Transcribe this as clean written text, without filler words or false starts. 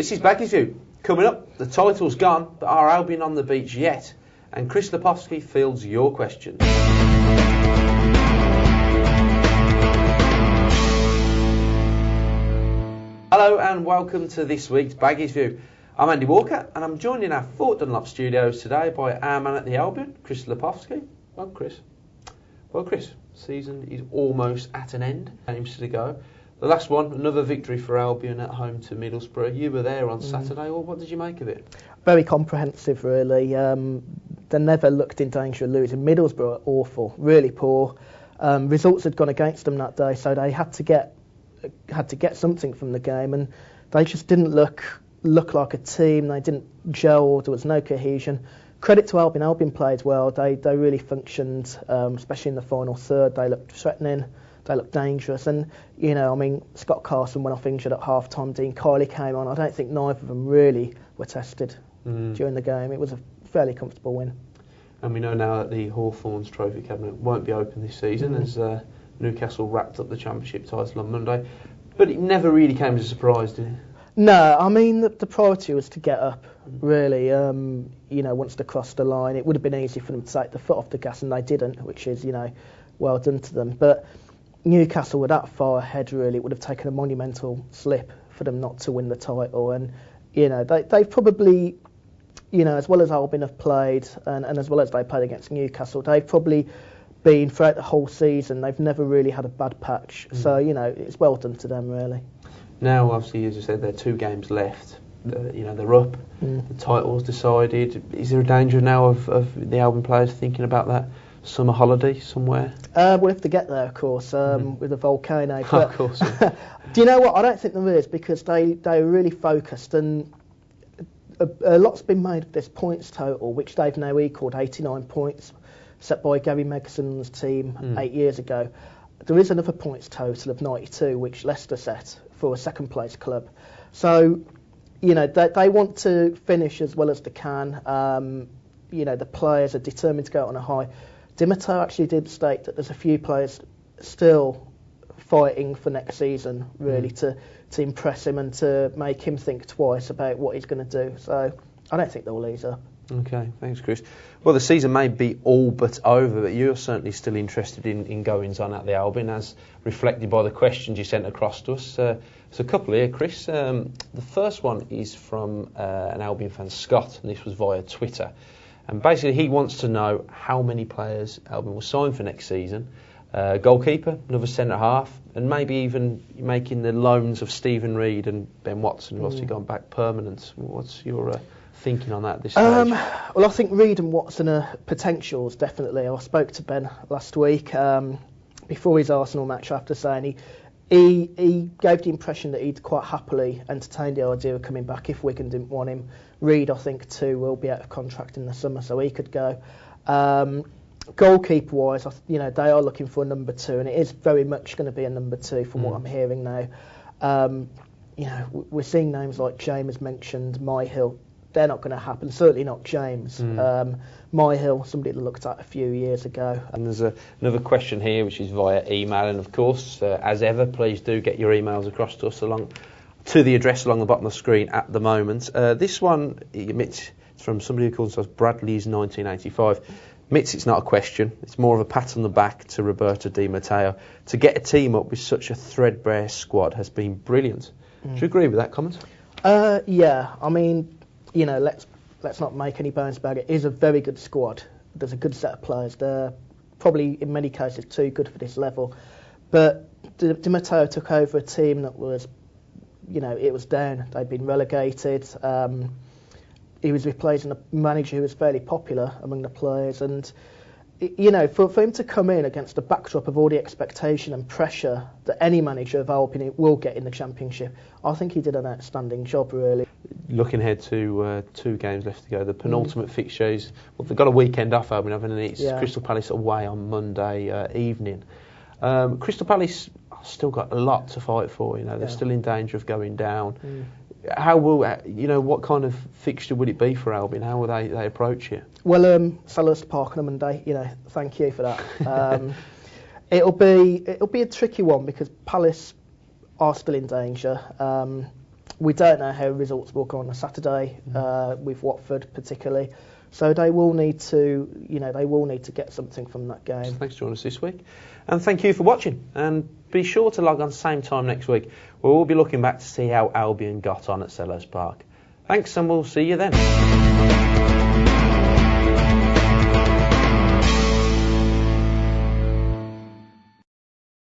This is Baggies View. Coming up, the title's gone, but are Albion on the beach yet? And Chris Lepkowski fields your questions. Hello and welcome to this week's Baggies View. I'm Andy Walker and I'm joined in our Fort Dunlop studios today by our man at the Albion, Chris Lepkowski. Well, Chris, season is almost at an end. Games to go. The last one, another victory for Albion at home to Middlesbrough. You were there on Saturday. Well, what did you make of it? Very comprehensive, really. They never looked in danger of losing. Middlesbrough are awful, really poor. Results had gone against them that day, so they had to get something from the game, and they just didn't look like a team. They didn't gel. There was no cohesion. Credit to Albion. Albion played well. They really functioned, especially in the final third. They looked threatening. They looked dangerous, and Scott Carson went off injured at half time. Dean Kiley came on. I don't think neither of them really were tested during the game. It was a fairly comfortable win. And we know now that the Hawthorns Trophy cabinet won't be open this season as Newcastle wrapped up the Championship title on Monday. But it never really came as a surprise, did it? No, the priority was to get up, really. Once they crossed the line, it would have been easy for them to take the foot off the gas, and they didn't, which is, well done to them. But Newcastle were that far ahead, really. It would have taken a monumental slip for them not to win the title. And, they've probably, as well as Albion have played, and as well as they played against Newcastle, they've probably been, throughout the whole season, they've never really had a bad patch. So, it's well done to them, really. Now, obviously, as you said, there are 2 games left. They're up. The title's decided. Is there a danger now of the Albion players thinking about that summer holiday somewhere? We'll have to get there, of course, with the volcano. But of course. Yeah. Do you know what? I don't think there is, because they are really focused, and a lot's been made of this points total, which they've now equalled 89 points, set by Gary Megson's team 8 years ago. There is another points total of 92, which Leicester set for a second place club. So, they want to finish as well as they can. The players are determined to go out on a high. Di Matteo actually did state that there's a few players still fighting for next season, really, to impress him and to make him think twice about what he's going to do. So I don't think they'll ease up. Okay, thanks, Chris. Well, the season may be all but over, but you're certainly still interested in goings-on at the Albion, as reflected by the questions you sent across to us. There's a couple here, Chris. The first one is from an Albion fan, Scott, and this was via Twitter. And basically, he wants to know how many players Albion will sign for next season. Goalkeeper, another centre-half, and maybe even making the loans of Stephen Reid and Ben Watson, who've obviously gone back permanent. What's your thinking on that at this stage? Well, I think Reid and Watson are potentials, definitely. I spoke to Ben last week before his Arsenal match, after saying he gave the impression that he'd quite happily entertained the idea of coming back if Wigan didn't want him. Reid, I think, too, will be out of contract in the summer, so he could go. Goalkeeper-wise, they are looking for a number 2, and it is very much going to be a number 2 from what I'm hearing now. We're seeing names like James mentioned, Myhill. They're not going to happen, certainly not James. Myhill, somebody that looked at a few years ago. And there's another question here, which is via email, and of course, as ever, please do get your emails across to us to the address along the bottom of the screen at the moment. This one admits it's from somebody who calls themselves Bradley's 1985. Admits it's not a question, it's more of a pat on the back to Roberto Di Matteo. To get a team up with such a threadbare squad has been brilliant. Do you agree with that comment? Yeah, let's not make any bones about it. It is a very good squad. There's a good set of players. They're probably, in many cases, too good for this level. But Di Matteo took over a team that was, it was down. They'd been relegated. He was replacing a manager who was fairly popular among the players. And, for him to come in against the backdrop of all the expectation and pressure that any manager of Albion will get in the Championship, I think he did an outstanding job, really. Looking ahead to 2 games left to go, the penultimate fixtures. Well, they've got a weekend off, Albion, haven't they? It's Crystal Palace away on Monday evening. Crystal Palace still got a lot to fight for. They're still in danger of going down. How will what kind of fixture would it be for Albion? How will they approach it? Well, Selhurst Park on a Monday. Thank you for that. It'll be a tricky one because Palace are still in danger. We don't know how results will go on a Saturday with Watford particularly. So they will need to, get something from that game. Thanks for joining us this week. And thank you for watching. And be sure to log on same time next week, where we'll be looking back to see how Albion got on at Selhurst Park. Thanks, and we'll see you then.